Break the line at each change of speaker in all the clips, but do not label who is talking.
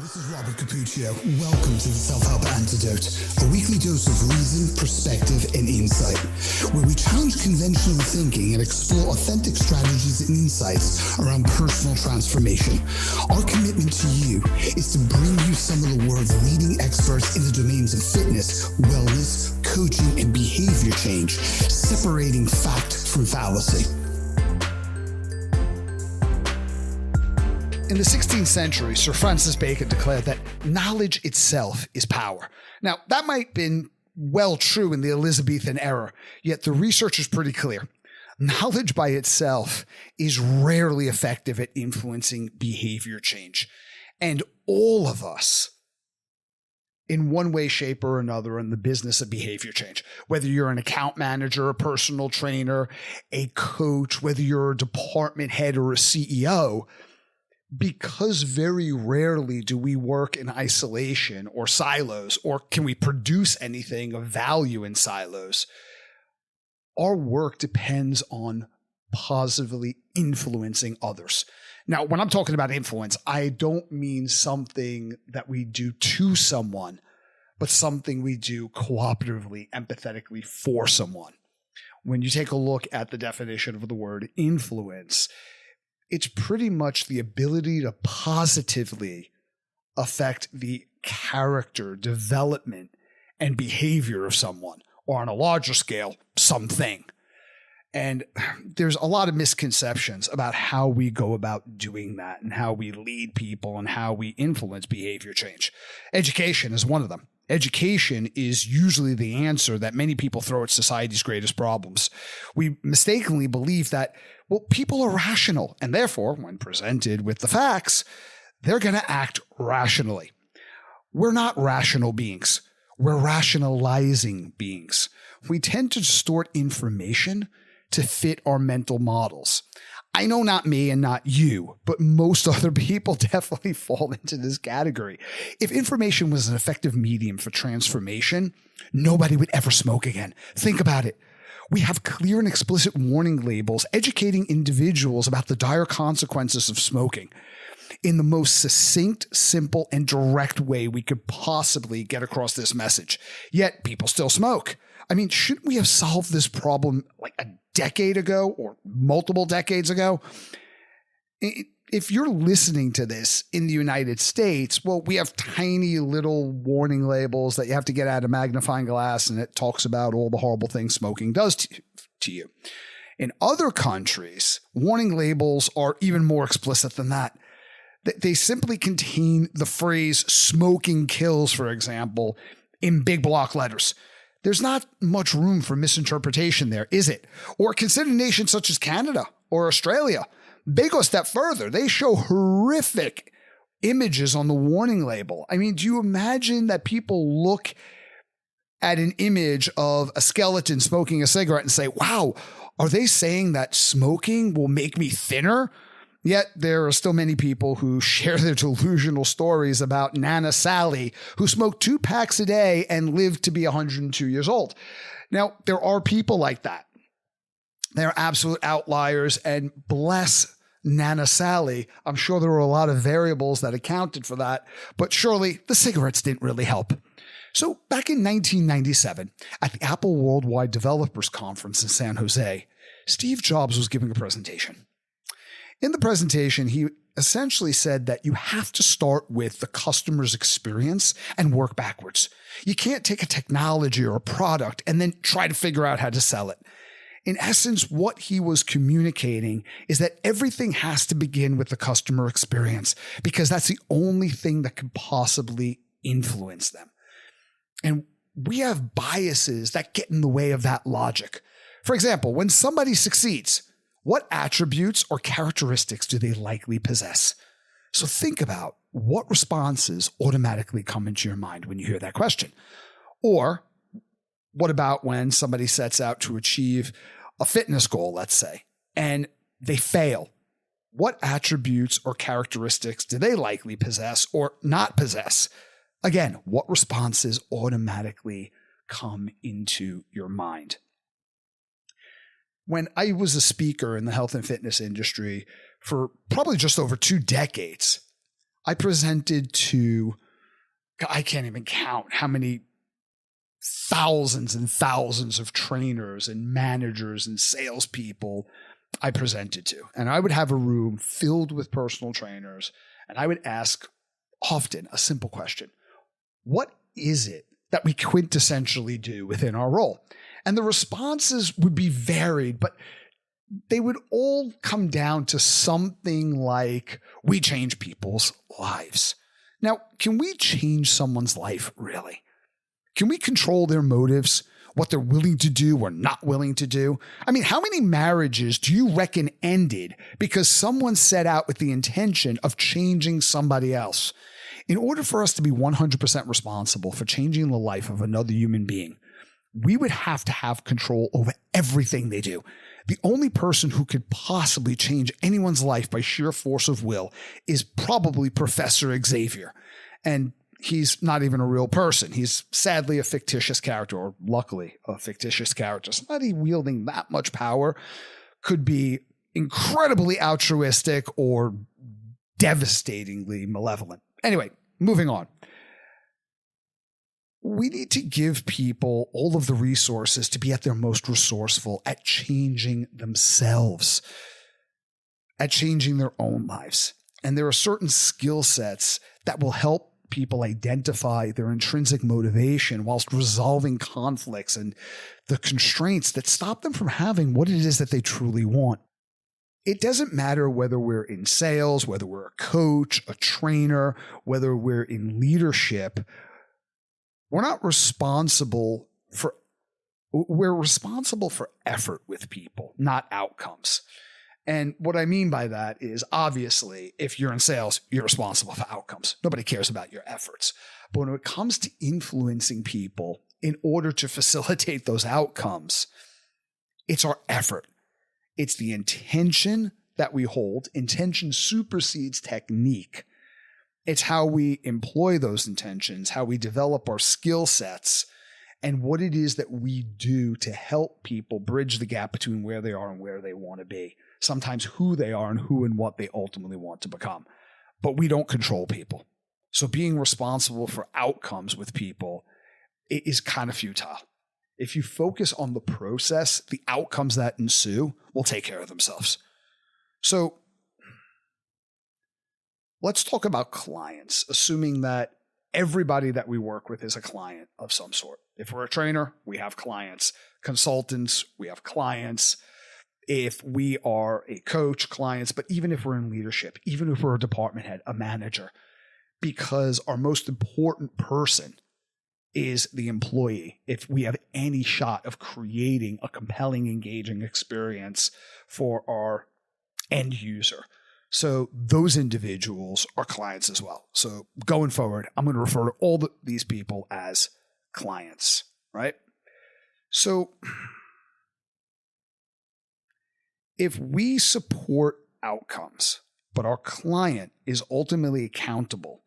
This is Robert Capuccio. Welcome to the Self Help Antidote, a weekly dose of reason, perspective, and insight, where we challenge conventional thinking and explore authentic strategies and insights around personal transformation. Our commitment to you is to bring you some of the world's leading experts in the domains of fitness, wellness, coaching, and behavior change, separating fact from fallacy.
In the 16th century, Sir Francis Bacon declared that knowledge itself is power. Now, that might have been well true in the Elizabethan era, yet the research is pretty clear. Knowledge by itself is rarely effective at influencing behavior change. And all of us, in one way, shape, or another, are in the business of behavior change. Whether you're an account manager, a personal trainer, a coach, whether you're a department head or a CEO, because very rarely do we work in isolation or silos, or can we produce anything of value in silos, our work depends on positively influencing others. Now, when I'm talking about influence, I don't mean something that we do to someone, but something we do cooperatively, empathetically for someone. When you take a look at the definition of the word influence, it's pretty much the ability to positively affect the character, development, and behavior of someone, or on a larger scale, something. And there's a lot of misconceptions about how we go about doing that and how we lead people and how we influence behavior change. Education is one of them. Education is usually the answer that many people throw at society's greatest problems. We mistakenly believe that, well, people are rational, and therefore, when presented with the facts, they're going to act rationally. We're not rational beings. We're rationalizing beings. We tend to distort information to fit our mental models. I know not me and not you, but most other people definitely fall into this category. If information was an effective medium for transformation, nobody would ever smoke again. Think about it. We have clear and explicit warning labels educating individuals about the dire consequences of smoking in the most succinct, simple, and direct way we could possibly get across this message. Yet people still smoke. I mean, shouldn't we have solved this problem like a decade ago or multiple decades ago? If you're listening to this in the United States, well, we have tiny little warning labels that you have to get out of magnifying glass, and it talks about all the horrible things smoking does to you. In other countries, warning labels are even more explicit than that. They simply contain the phrase smoking kills, for example, in big block letters. There's not much room for misinterpretation there, is it? Or consider nations such as Canada or Australia. They go a step further. They show horrific images on the warning label. I mean, do you imagine that people look at an image of a skeleton smoking a cigarette and say, wow, are they saying that smoking will make me thinner? Yet there are still many people who share their delusional stories about Nana Sally, who smoked 2 packs a day and lived to be 102 years old. Now, there are people like that. They're absolute outliers, and bless Nana Sally. I'm sure there were a lot of variables that accounted for that, but surely the cigarettes didn't really help. So back in 1997, at the Apple Worldwide Developers Conference in San Jose, Steve Jobs was giving a presentation. In the presentation, he essentially said that you have to start with the customer's experience and work backwards. You can't take a technology or a product and then try to figure out how to sell it. In essence, what he was communicating is that everything has to begin with the customer experience, because that's the only thing that can possibly influence them. And we have biases that get in the way of that logic. For example, when somebody succeeds, what attributes or characteristics do they likely possess? So think about what responses automatically come into your mind when you hear that question. Or what about when somebody sets out to achieve a fitness goal, let's say, and they fail? What attributes or characteristics do they likely possess or not possess? Again, what responses automatically come into your mind? When I was a speaker in the health and fitness industry for probably just over 2 decades, I presented to, I can't even count how many thousands and thousands of trainers and managers and salespeople I presented to. And I would have a room filled with personal trainers, and I would ask often a simple question: what is it that we quintessentially do within our role? And the responses would be varied, but they would all come down to something like, we change people's lives. Now, can we change someone's life, really? Can we control their motives, what they're willing to do or not willing to do? I mean, how many marriages do you reckon ended because someone set out with the intention of changing somebody else? In order for us to be 100% responsible for changing the life of another human being, we would have to have control over everything they do. The only person who could possibly change anyone's life by sheer force of will is probably Professor Xavier. And he's not even a real person. He's sadly a fictitious character, or luckily a fictitious character. Somebody wielding that much power could be incredibly altruistic or devastatingly malevolent. Anyway, moving on. We need to give people all of the resources to be at their most resourceful at changing themselves, at changing their own lives. And there are certain skill sets that will help people identify their intrinsic motivation whilst resolving conflicts and the constraints that stop them from having what it is that they truly want. It doesn't matter whether we're in sales, whether we're a coach, a trainer, whether we're in leadership. We're responsible for effort with people, not outcomes. And what I mean by that is, obviously, if you're in sales, you're responsible for outcomes. Nobody cares about your efforts. But when it comes to influencing people in order to facilitate those outcomes, it's our effort. It's the intention that we hold. Intention supersedes technique. It's how we employ those intentions, how we develop our skill sets, and what it is that we do to help people bridge the gap between where they are and where they want to be. Sometimes who they are and who and what they ultimately want to become. But we don't control people. So being responsible for outcomes with people is kind of futile. If you focus on the process, the outcomes that ensue will take care of themselves. So let's talk about clients, assuming that everybody that we work with is a client of some sort. If we're a trainer, we have clients. Consultants, we have clients. If we are a coach, clients. But even if we're in leadership, even if we're a department head, a manager, because our most important person is the employee, if we have any shot of creating a compelling, engaging experience for our end user. So those individuals are clients as well. So going forward, I'm going to refer to all these people as clients, right? So if we support outcomes, but our client is ultimately accountable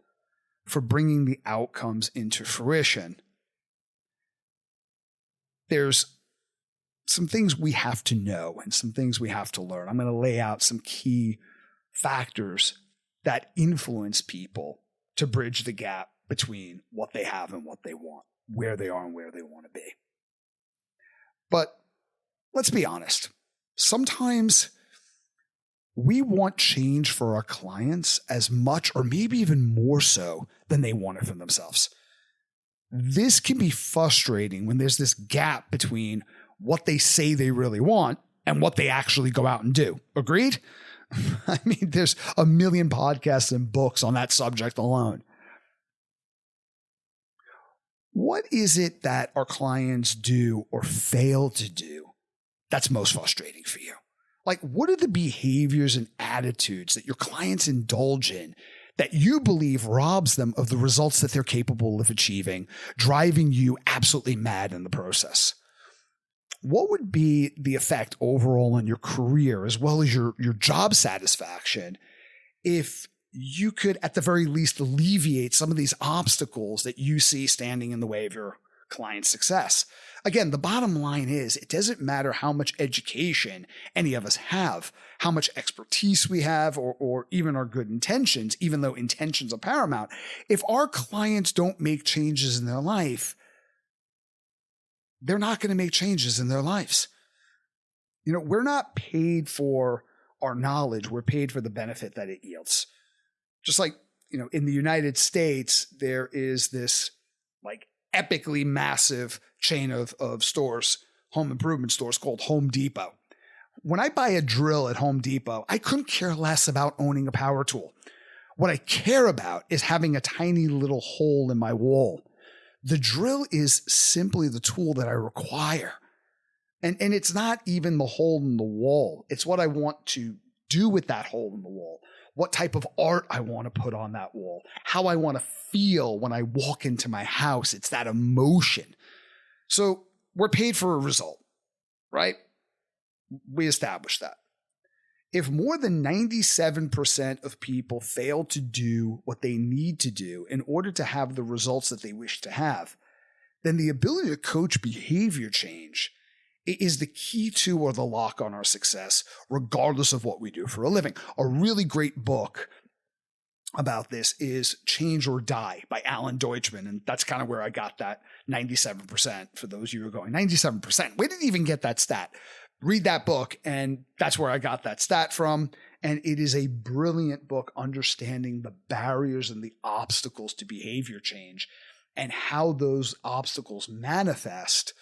for bringing the outcomes into fruition, there's some things we have to know and some things we have to learn. I'm going to lay out some key factors that influence people to bridge the gap between what they have and what they want, where they are and where they want to be. But let's be honest. Sometimes we want change for our clients as much or maybe even more so than they want it for themselves. This can be frustrating when there's this gap between what they say they really want and what they actually go out and do. Agreed? I mean, there's a million podcasts and books on that subject alone. What is it that our clients do or fail to do that's most frustrating for you? Like, what are the behaviors and attitudes that your clients indulge in that you believe robs them of the results that they're capable of achieving, driving you absolutely mad in the process? What would be the effect overall on your career as well as your job satisfaction if you could at the very least alleviate some of these obstacles that you see standing in the way of your client success. Again, the bottom line is it doesn't matter how much education any of us have, how much expertise we have, or even our good intentions, even though intentions are paramount. If our clients don't make changes in their life, they're not going to make changes in their lives. We're not paid for our knowledge. We're paid for the benefit that it yields. Just like, in the United States, there is this like epically massive chain of stores, home improvement stores called Home Depot. When I buy a drill at Home Depot, I couldn't care less about owning a power tool. What I care about is having a tiny little hole in my wall. The drill is simply the tool that I require. And it's not even the hole in the wall. It's what I want to do with that hole in the wall, what type of art I want to put on that wall, how I want to feel when I walk into my house. It's that emotion. So we're paid for a result, right? We established that. If more than 97% of people fail to do what they need to do in order to have the results that they wish to have, then the ability to coach behavior change is the key to or the lock on our success, regardless of what we do for a living. A really great book about this is Change or Die by Alan Deutschman. And that's kind of where I got that 97% for those of you who are going, 97%. We didn't even get that stat. Read that book, and that's where I got that stat from. And it is a brilliant book understanding the barriers and the obstacles to behavior change and how those obstacles manifest,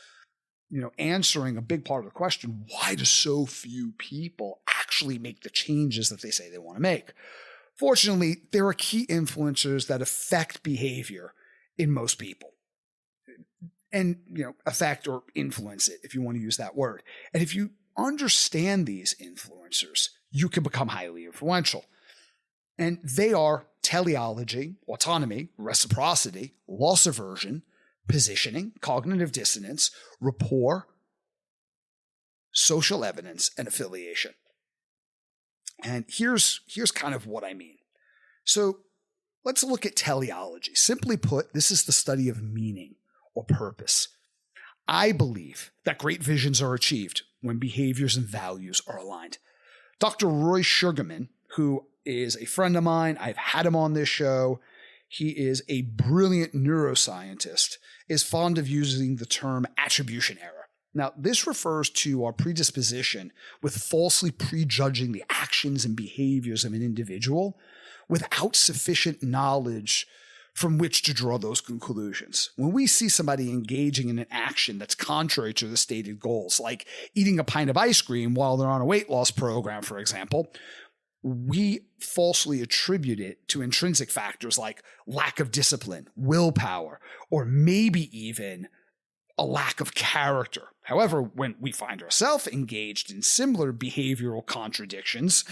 answering a big part of the question, why do so few people actually make the changes that they say they want to make? Fortunately, there are key influencers that affect behavior in most people. And, affect or influence it, if you want to use that word. And if you understand these influencers, you can become highly influential. And they are teleology, autonomy, reciprocity, loss aversion, positioning, cognitive dissonance, rapport, social evidence, and affiliation. And here's kind of what I mean. So let's look at teleology. Simply put, this is the study of meaning or purpose. I believe that great visions are achieved when behaviors and values are aligned. Dr. Roy Sugarman, who is a friend of mine, I've had him on this show. He is a brilliant neuroscientist, is fond of using the term attribution error. Now, this refers to our predisposition with falsely prejudging the actions and behaviors of an individual without sufficient knowledge from which to draw those conclusions. When we see somebody engaging in an action that's contrary to the stated goals, like eating a pint of ice cream while they're on a weight loss program, for example, we falsely attribute it to intrinsic factors like lack of discipline, willpower, or maybe even a lack of character. However, when we find ourselves engaged in similar behavioral contradictions,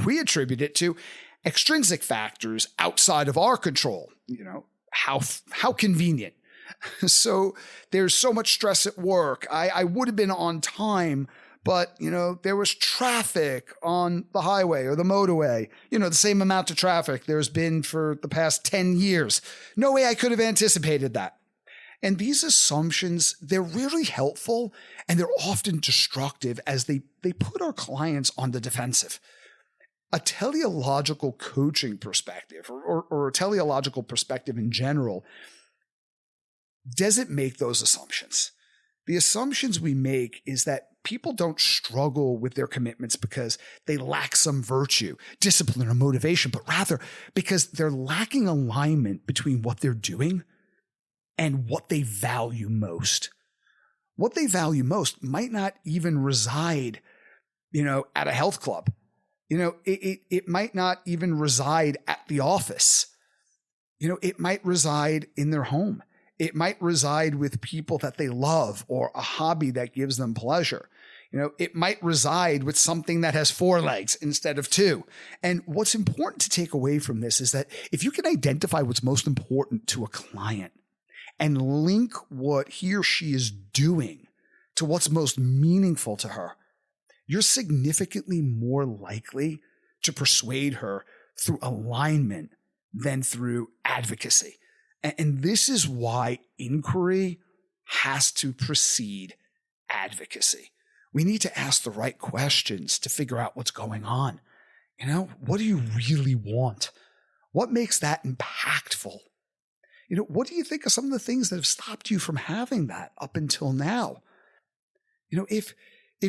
we attribute it to extrinsic factors outside of our control. How convenient. So there's so much stress at work. I would have been on time, but there was traffic on the highway or the motorway, the same amount of traffic there's been for the past 10 years. No way I could have anticipated that. And these assumptions, they're really helpful and they're often destructive as they put our clients on the defensive. A teleological coaching perspective or a teleological perspective in general doesn't make those assumptions. The assumptions we make is that people don't struggle with their commitments because they lack some virtue, discipline, or motivation, but rather because they're lacking alignment between what they're doing and what they value most. What they value most might not even reside, at a health club. It might not even reside at the office. It might reside in their home. It might reside with people that they love or a hobby that gives them pleasure. It might reside with something that has 4 legs instead of 2. And what's important to take away from this is that if you can identify what's most important to a client and link what he or she is doing to what's most meaningful to her, you're significantly more likely to persuade her through alignment than through advocacy. And this is why inquiry, has to precede advocacy. We need to ask the right questions to figure out what's going on. What do you really want? What makes that impactful? What do you think are some of the things that have stopped you from having that up until now? If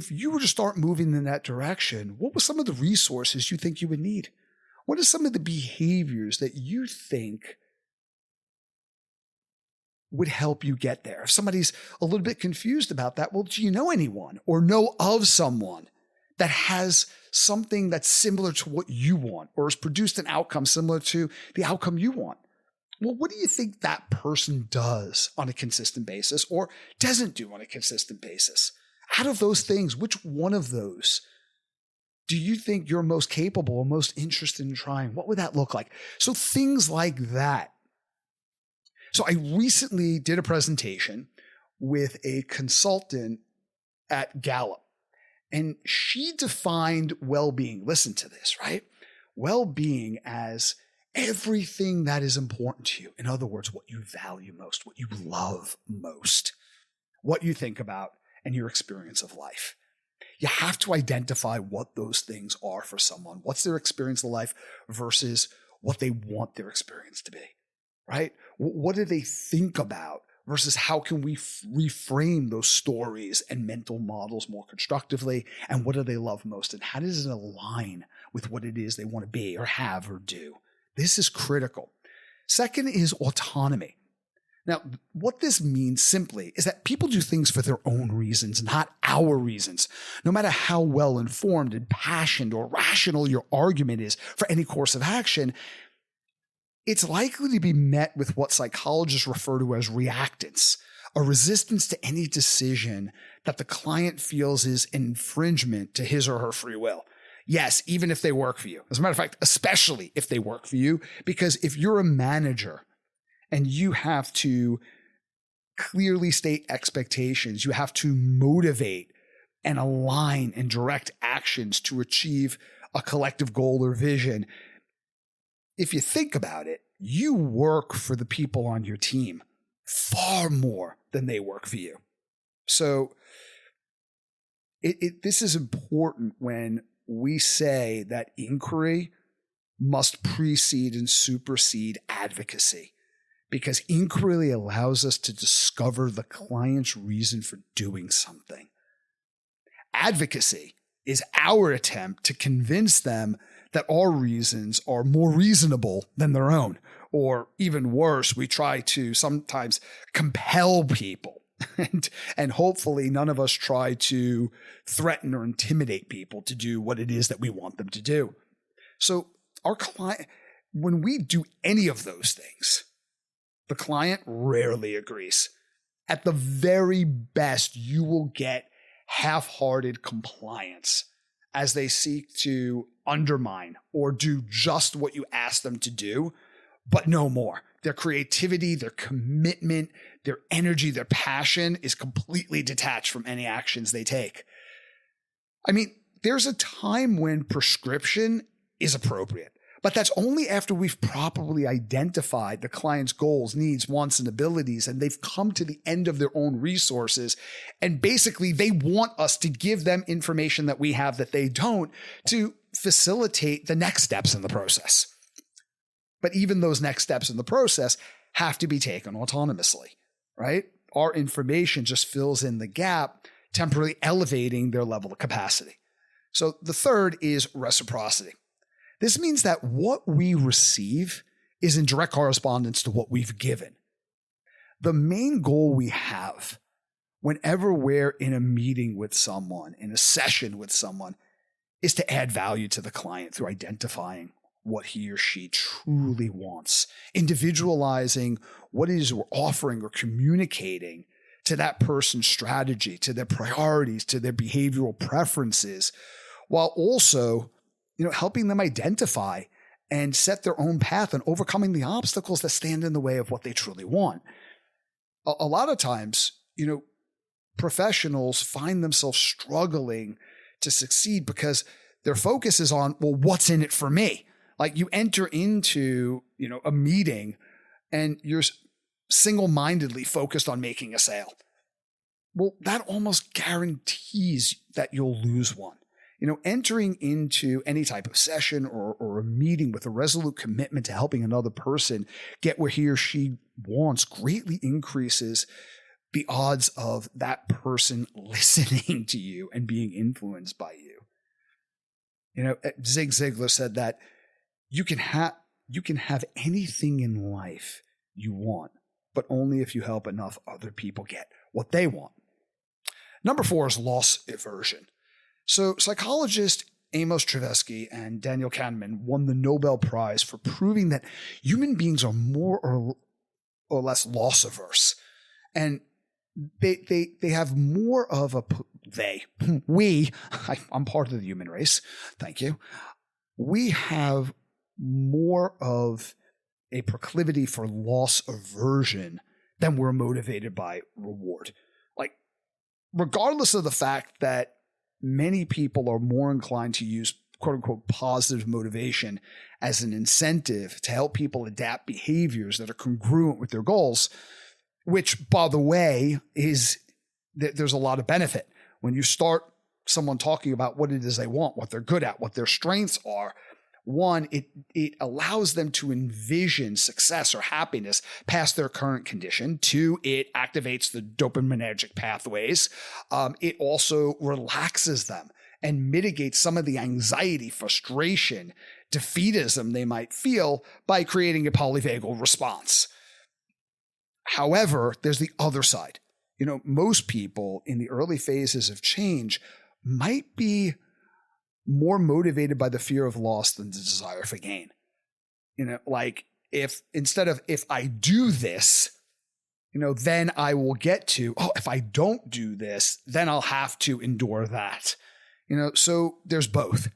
you were to start moving in that direction, what were some of the resources you think you would need? What are some of the behaviors that you think would help you get there? If somebody's a little bit confused about that, well, do you know anyone or know of someone that has something that's similar to what you want or has produced an outcome similar to the outcome you want? Well, what do you think that person does on a consistent basis or doesn't do on a consistent basis? Out of those things, which one of those do you think you're most capable or most interested in trying? What would that look like? So things like that. So I recently did a presentation with a consultant at Gallup, and she defined well-being. Listen to this, right? Well-being as everything that is important to you. In other words, what you value most, what you love most, what you think about, and your experience of life. You have to identify what those things are for someone. What's their experience of life versus what they want their experience to be, right? What do they think about versus how can we reframe those stories and mental models more constructively? And what do they love most? And how does it align with what it is they want to be or have or do? This is critical. Second is autonomy. Now, what this means simply is that people do things for their own reasons, not our reasons. No matter how well informed and passionate or rational your argument is for any course of action, it's likely to be met with what psychologists refer to as reactance, a resistance to any decision that the client feels is an infringement to his or her free will. Yes, even if they work for you. As a matter of fact, especially if they work for you, because if you're a manager and you have to clearly state expectations, you have to motivate and align and direct actions to achieve a collective goal or vision. If you think about it, you work for the people on your team far more than they work for you. So this is important when we say that inquiry must precede and supersede advocacy, because inquiry allows us to discover the client's reason for doing something. Advocacy is our attempt to convince them that our reasons are more reasonable than their own. Or even worse, we try to sometimes compel people. And hopefully none of us try to threaten or intimidate people to do what it is that we want them to do. So our client, when we do any of those things, the client rarely agrees. At the very best, you will get half-hearted compliance as they seek to undermine or do just what you ask them to do, but no more. Their creativity, their commitment, their energy, their passion is completely detached from any actions they take. I mean, there's a time when prescription is appropriate, but that's only after we've properly identified the client's goals, needs, wants, and abilities, and they've come to the end of their own resources. And basically, they want us to give them information that we have that they don't to facilitate the next steps in the process. But even those next steps in the process have to be taken autonomously, right? Our information just fills in the gap, temporarily elevating their level of capacity. So the third is reciprocity. This means that what we receive is in direct correspondence to what we've given. The main goal we have whenever we're in a meeting with someone, in a session with someone, is to add value to the client through identifying what he or she truly wants, individualizing what it is we're offering or communicating to that person's strategy, to their priorities, to their behavioral preferences, while also helping them identify and set their own path and overcoming the obstacles that stand in the way of what they truly want. A lot of times, professionals find themselves struggling to succeed because their focus is on, well, what's in it for me? Like you enter into, a meeting and you're single-mindedly focused on making a sale. well, that almost guarantees that you'll lose one. Entering into any type of session or a meeting with a resolute commitment to helping another person get where he or she wants greatly increases the odds of that person listening to you and being influenced by you. Zig Ziglar said that you can have anything in life you want, but only if you help enough other people get what they want. Number 4 is loss aversion. So psychologist Amos Tversky and Daniel Kahneman won the Nobel Prize for proving that human beings are more or less loss averse. And they have more of I'm part of the human race. Thank you. We have more of a proclivity for loss aversion than we're motivated by reward. Like, regardless of the fact that many people are more inclined to use quote unquote positive motivation as an incentive to help people adapt behaviors that are congruent with their goals, which, by the way, is that there's a lot of benefit. When you start someone talking about what it is they want, what they're good at, what their strengths are, one, it allows them to envision success or happiness past their current condition. 2, it activates the dopaminergic pathways. It also relaxes them and mitigates some of the anxiety, frustration, defeatism they might feel by creating a polyvagal response. However, there's the other side. Most people in the early phases of change might be more motivated by the fear of loss than the desire for gain. Like if I do this, then I will get to, if I don't do this, then I'll have to endure that. So there's both.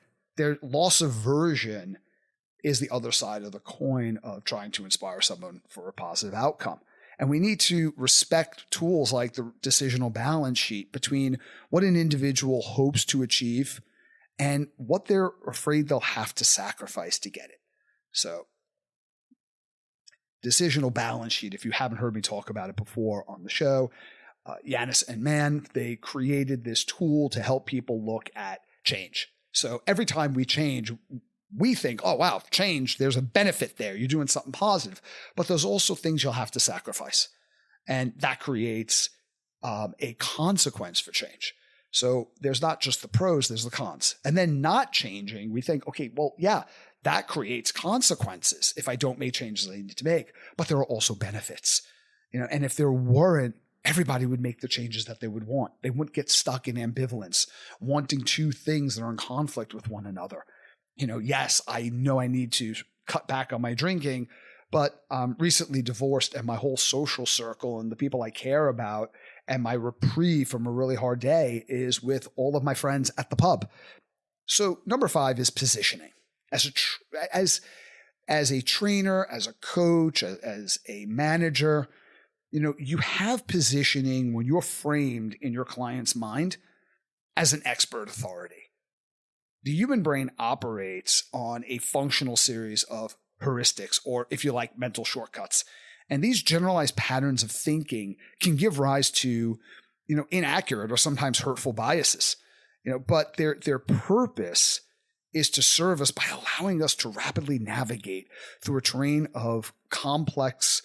Loss aversion is the other side of the coin of trying to inspire someone for a positive outcome. And we need to respect tools like the decisional balance sheet between what an individual hopes to achieve and what they're afraid they'll have to sacrifice to get it. So, decisional balance sheet, if you haven't heard me talk about it before on the show, Yanis and Mann, they created this tool to help people look at change. So every time we change, we think, oh, wow, change, there's a benefit there. You're doing something positive. But there's also things you'll have to sacrifice. And that creates a consequence for change. So there's not just the pros, there's the cons. And then not changing, we think, okay, well, yeah, that creates consequences if I don't make changes I need to make. But there are also benefits. And if there weren't, everybody would make the changes that they would want. They wouldn't get stuck in ambivalence, wanting two things that are in conflict with one another. Yes, I know I need to cut back on my drinking, but I'm recently divorced and my whole social circle and the people I care about and my reprieve from a really hard day is with all of my friends at the pub. So number 5 is positioning. As a trainer, as a coach, as a manager, you have positioning when you're framed in your client's mind as an expert authority. The human brain operates on a functional series of heuristics, or if you like, mental shortcuts. And these generalized patterns of thinking can give rise to, inaccurate or sometimes hurtful biases. But their purpose is to serve us by allowing us to rapidly navigate through a terrain of complex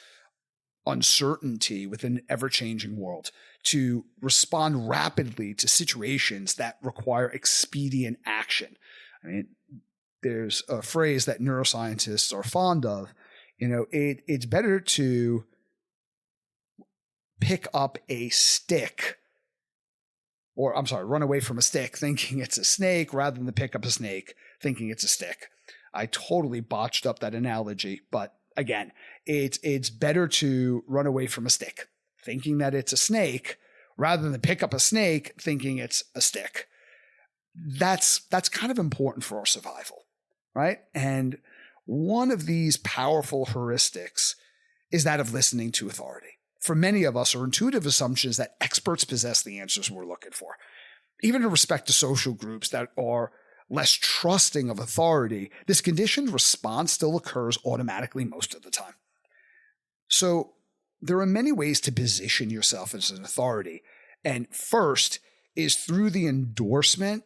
uncertainty within an ever-changing world, to respond rapidly to situations that require expedient action. I mean, there's a phrase that neuroscientists are fond of. It's better to pick up a stick, run away from a stick thinking it's a snake rather than to pick up a snake thinking it's a stick. I totally botched up that analogy, but again, it's better to run away from a stick thinking that it's a snake rather than pick up a snake thinking it's a stick. That's kind of important for our survival, right? And one of these powerful heuristics is that of listening to authority. For many of us, our intuitive assumption is that experts possess the answers we're looking for. Even in respect to social groups that are less trusting of authority, this conditioned response still occurs automatically most of the time. So there are many ways to position yourself as an authority, And first is through the endorsement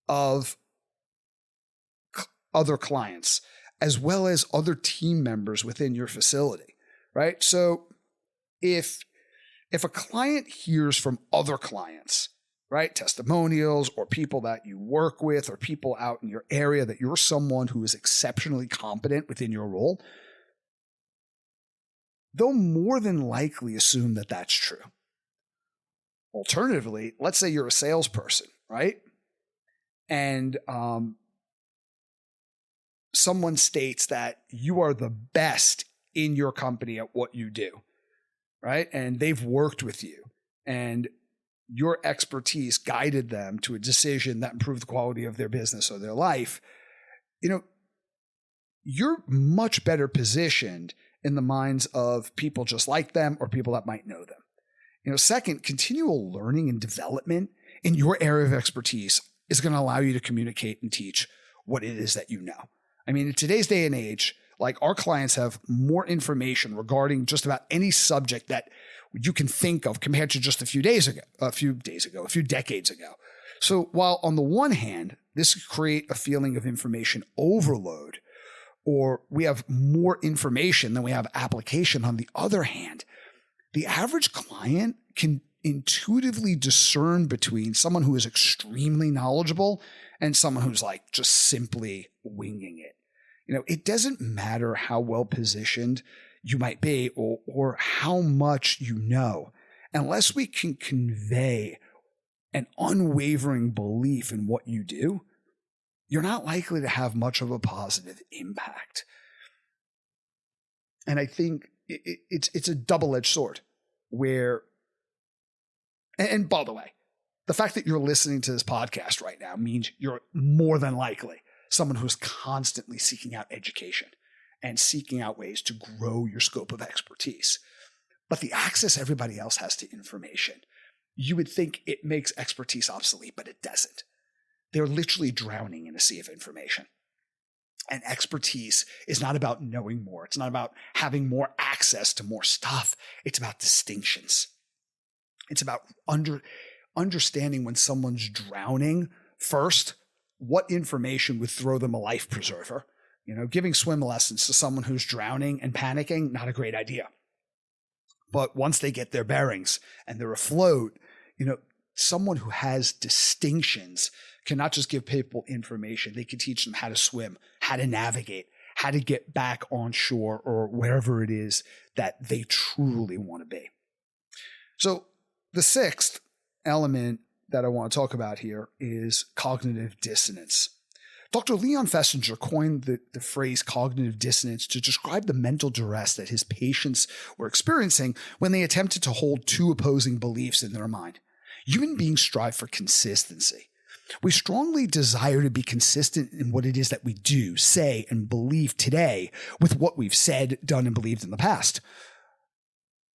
of other clients, as well as other team members within your facility, right? So if a client hears from other clients, right, testimonials or people that you work with or people out in your area that you're someone who is exceptionally competent within your role, they'll more than likely assume that that's true. Alternatively, let's say you're a salesperson, right? And someone states that you are the best in your company at what you do, right? And they've worked with you and your expertise guided them to a decision that improved the quality of their business or their life. You're much better positioned in the minds of people just like them or people that might know them. Second, continual learning and development in your area of expertise is going to allow you to communicate and teach what it is that you know. I mean, in today's day and age, like our clients have more information regarding just about any subject that you can think of compared to just a few decades ago. So while on the one hand, this could create a feeling of information overload, or we have more information than we have application, on the other hand, the average client can intuitively discern between someone who is extremely knowledgeable and someone who's like just simply winging it. It doesn't matter how well positioned you might be or how much you know, unless we can convey an unwavering belief in what you do, you're not likely to have much of a positive impact. And I think it's a double-edged sword where, and by the way, the fact that you're listening to this podcast right now means you're more than likely someone who's constantly seeking out education and seeking out ways to grow your scope of expertise. But the access everybody else has to information, you would think it makes expertise obsolete, but it doesn't. They're literally drowning in a sea of information. And expertise is not about knowing more. It's not about having more access to more stuff. It's about distinctions. It's about understanding when someone's drowning, first, what information would throw them a life preserver. Giving swim lessons to someone who's drowning and panicking, not a great idea. But once they get their bearings and they're afloat, someone who has distinctions can not just give people information, they can teach them how to swim, how to navigate, how to get back on shore or wherever it is that they truly want to be. So the sixth element that I want to talk about here is cognitive dissonance. Dr. Leon Festinger coined the phrase cognitive dissonance to describe the mental duress that his patients were experiencing when they attempted to hold two opposing beliefs in their mind. Human beings strive for consistency. We strongly desire to be consistent in what it is that we do, say, and believe today with what we've said, done, and believed in the past.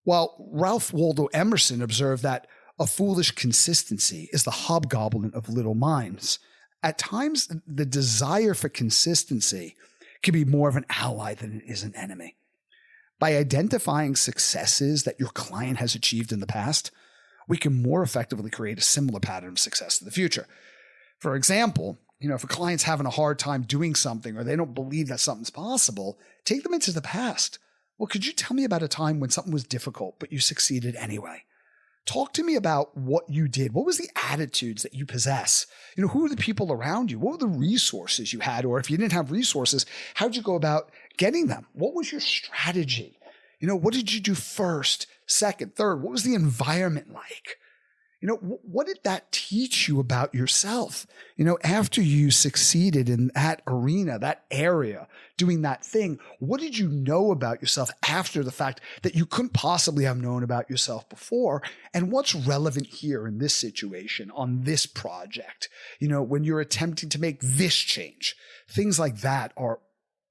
While Ralph Waldo Emerson observed that a foolish consistency is the hobgoblin of little minds, at times the desire for consistency can be more of an ally than it is an enemy. By identifying successes that your client has achieved in the past, we can more effectively create a similar pattern of success in the future. For example, if a client's having a hard time doing something or they don't believe that something's possible, take them into the past. Well, could you tell me about a time when something was difficult, but you succeeded anyway? Talk to me about what you did. What was the attitudes that you possess? Who were the people around you? What were the resources you had? Or if you didn't have resources, how'd you go about getting them? What was your strategy? What did you do first, second, third? What was the environment like? What did that teach you about yourself? After you succeeded in that arena, that area, doing that thing, what did you know about yourself after the fact that you couldn't possibly have known about yourself before? And what's relevant here in this situation, on this project, when you're attempting to make this change? Things like that are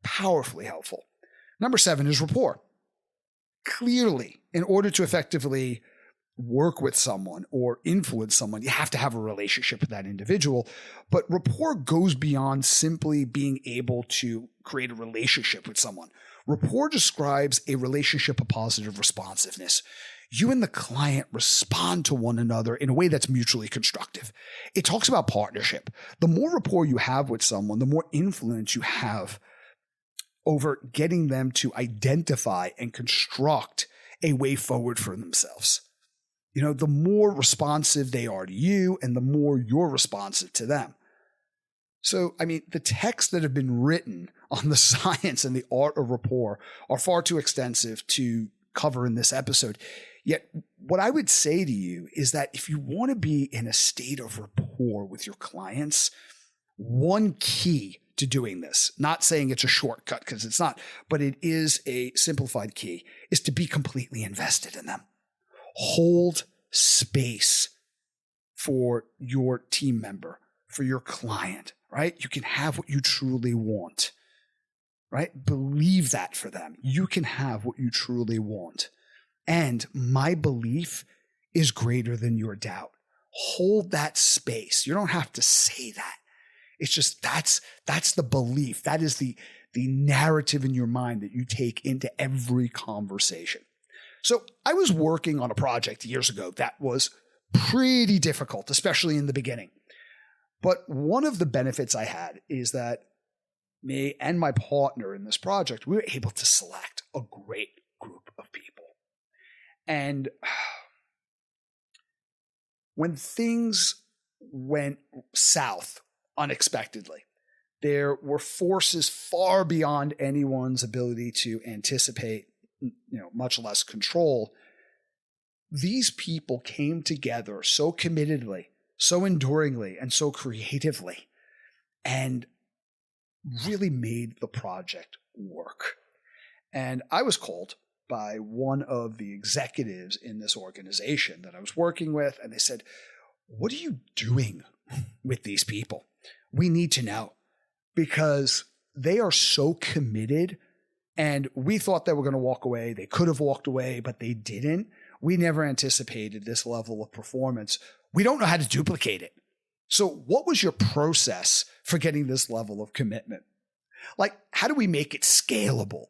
powerfully helpful. Number 7 is rapport. Clearly, in order to effectively work with someone or influence someone, you have to have a relationship with that individual. But rapport goes beyond simply being able to create a relationship with someone. Rapport describes a relationship of positive responsiveness. You and the client respond to one another in a way that's mutually constructive. It talks about partnership. The more rapport you have with someone, the more influence you have over getting them to identify and construct a way forward for themselves. The more responsive they are to you and the more you're responsive to them. So, the texts that have been written on the science and the art of rapport are far too extensive to cover in this episode. Yet, what I would say to you is that if you want to be in a state of rapport with your clients, one key to doing this, not saying it's a shortcut because it's not, but it is a simplified key, is to be completely invested in them. Hold space for your team member, for your client, right? You can have what you truly want, right? Believe that for them. You can have what you truly want. And my belief is greater than your doubt. Hold that space. You don't have to say that. It's just that's the belief. That is the narrative in your mind that you take into every conversation. So I was working on a project years ago that was pretty difficult, especially in the beginning. But one of the benefits I had is that me and my partner in this project, we were able to select a great group of people. And when things went south unexpectedly, there were forces far beyond anyone's ability to anticipate, much less control. These people came together so committedly, so enduringly, and so creatively, and really made the project work. And I was called by one of the executives in this organization that I was working with, and they said, "What are you doing with these people? We need to know, because they are so committed, and we thought they were going to walk away. They could have walked away, but they didn't. We never anticipated this level of performance. We don't know how to duplicate it. So what was your process for getting this level of commitment? Like, how do we make it scalable?"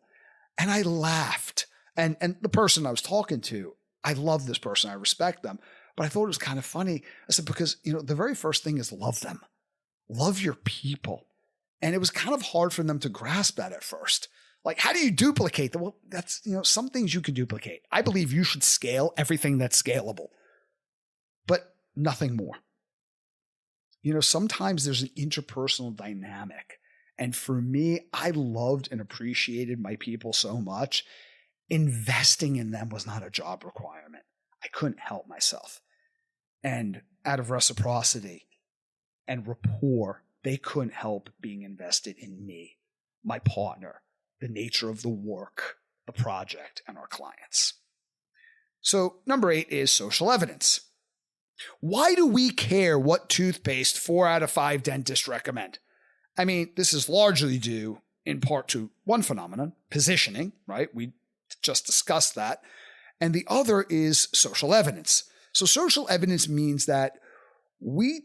And I laughed. And the person I was talking to, I love this person. I respect them. But I thought it was kind of funny. I said, because, the very first thing is love them. Love your people. And it was kind of hard for them to grasp that at first. Like, how do you duplicate them? Well, that's, some things you can duplicate. I believe you should scale everything that's scalable, but nothing more. Sometimes there's an interpersonal dynamic. And for me, I loved and appreciated my people so much. Investing in them was not a job requirement. I couldn't help myself. And out of reciprocity and rapport, they couldn't help being invested in me, my partner, the nature of the work, the project, and our clients. So number 8 is social evidence. Why do we care what toothpaste 4 out of 5 dentists recommend? This is largely due in part to one phenomenon, positioning, right? We just discussed that. And the other is social evidence. So social evidence means that we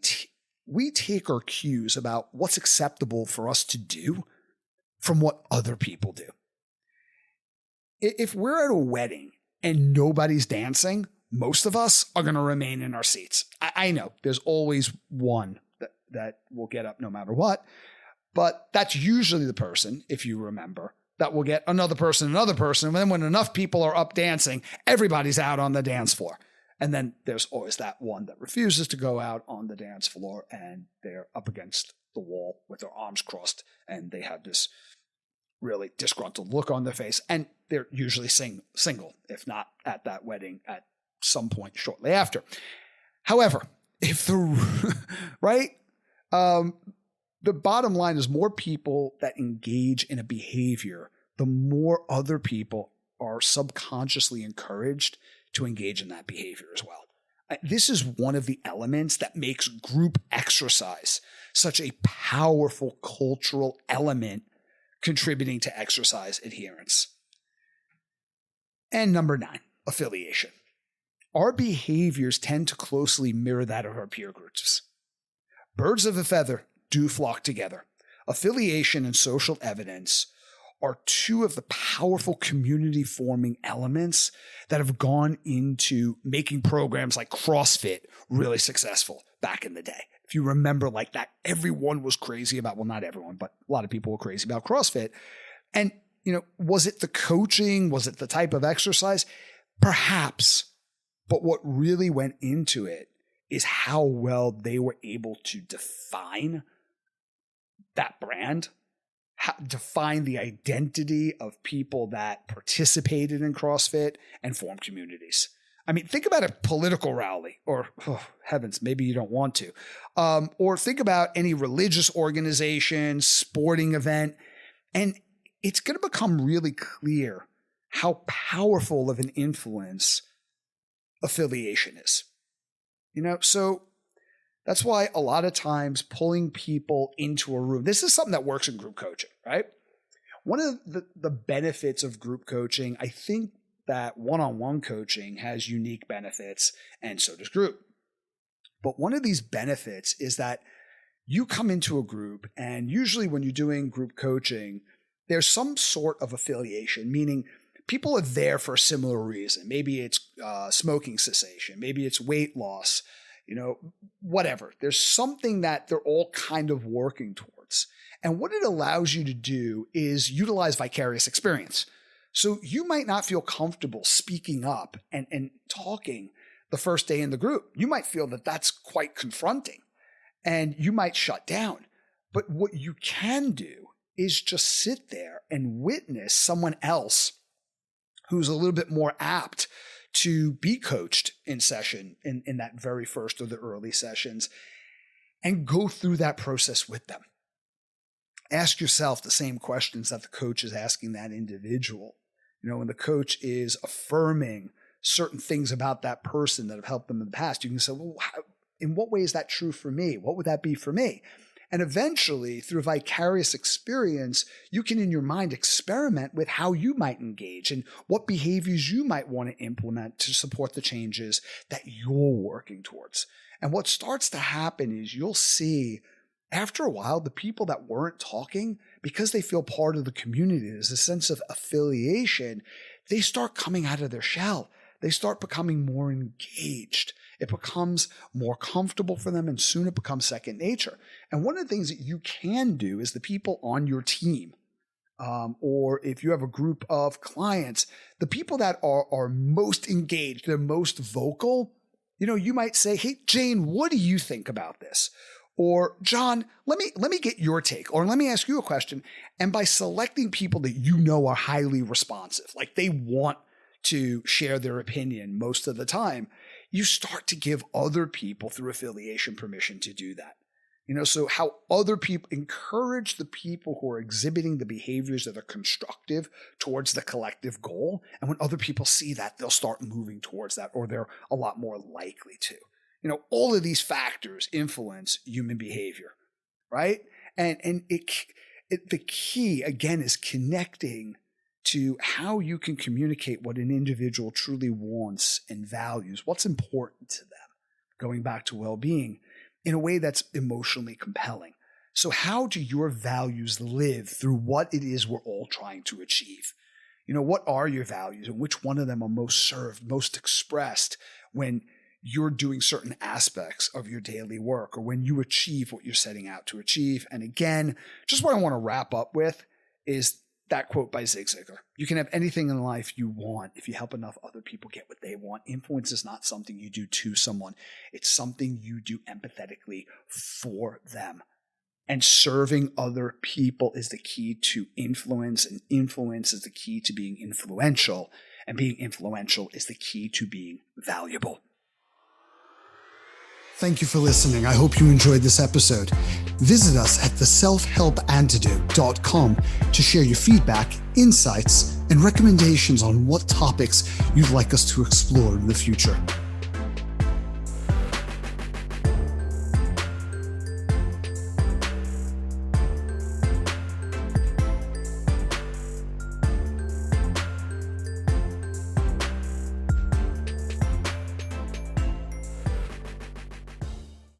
take our cues about what's acceptable for us to do from what other people do. If we're at a wedding and nobody's dancing, most of us are going to remain in our seats. I know there's always one that will get up no matter what, but that's usually the person, if you remember, that will get another person. And then when enough people are up dancing, everybody's out on the dance floor. And then there's always that one that refuses to go out on the dance floor, and they're up against the wall with their arms crossed, and they have this really disgruntled look on their face. And they're usually single, if not at that wedding at some point shortly after. However, if the bottom line is more people that engage in a behavior, the more other people are subconsciously encouraged to engage in that behavior as well. This is one of the elements that makes group exercise such a powerful cultural element contributing to exercise adherence. And number 9, affiliation. Our behaviors tend to closely mirror that of our peer groups. Birds of a feather do flock together. Affiliation and social evidence are two of the powerful community forming elements that have gone into making programs like CrossFit really successful back in the day. If you remember like that, everyone was crazy about, well, not everyone, but a lot of people were crazy about CrossFit. And, was it the coaching? Was it the type of exercise? Perhaps. But what really went into it is how well they were able to define that brand, define the identity of people that participated in CrossFit and formed communities. I mean, think about a political rally, or heavens, maybe you don't want to, or think about any religious organization, sporting event, and it's going to become really clear how powerful of an influence affiliation is. So that's why a lot of times pulling people into a room, this is something that works in group coaching, right? One of the benefits of group coaching, I think that one-on-one coaching has unique benefits, and so does group. But one of these benefits is that you come into a group, and usually when you're doing group coaching, there's some sort of affiliation, meaning people are there for a similar reason. Maybe it's smoking cessation. Maybe it's weight loss, whatever. There's something that they're all kind of working towards. And what it allows you to do is utilize vicarious experience. So you might not feel comfortable speaking up and talking the first day in the group. You might feel that that's quite confronting and you might shut down. But what you can do is just sit there and witness someone else who's a little bit more apt to be coached in session in that very first or the early sessions, and go through that process with them. Ask yourself the same questions that the coach is asking that individual. When the coach is affirming certain things about that person that have helped them in the past, you can say, well, in what way is that true for me? What would that be for me? And eventually, through vicarious experience, you can in your mind experiment with how you might engage and what behaviors you might want to implement to support the changes that you're working towards. And what starts to happen is you'll see after a while, the people that weren't talking, because they feel part of the community, there's a sense of affiliation, they start coming out of their shell. They start becoming more engaged. It becomes more comfortable for them, and soon it becomes second nature. And one of the things that you can do is the people on your team, or if you have a group of clients, the people that are most engaged, they're most vocal, you might say, hey, Jane, what do you think about this? Or John, let me get your take, or let me ask you a question. And by selecting people that are highly responsive, like they want to share their opinion most of the time, you start to give other people through affiliation permission to do that. So how other people encourage the people who are exhibiting the behaviors that are constructive towards the collective goal. And when other people see that, they'll start moving towards that, or they're a lot more likely to. All of these factors influence human behavior, right? And the key, again, is connecting to how you can communicate what an individual truly wants and values, what's important to them, going back to well-being, in a way that's emotionally compelling. So how do your values live through what it is we're all trying to achieve? What are your values, and which one of them are most served, most expressed when you're doing certain aspects of your daily work, or when you achieve what you're setting out to achieve? And again, just what I want to wrap up with is that quote by Zig Ziglar. You can have anything in life you want if you help enough other people get what they want. Influence is not something you do to someone. It's something you do empathetically for them. And serving other people is the key to influence, and influence is the key to being influential, and being influential is the key to being valuable.
Thank you for listening. I hope you enjoyed this episode. Visit us at theselfhelpantidote.com to share your feedback, insights, and recommendations on what topics you'd like us to explore in the future.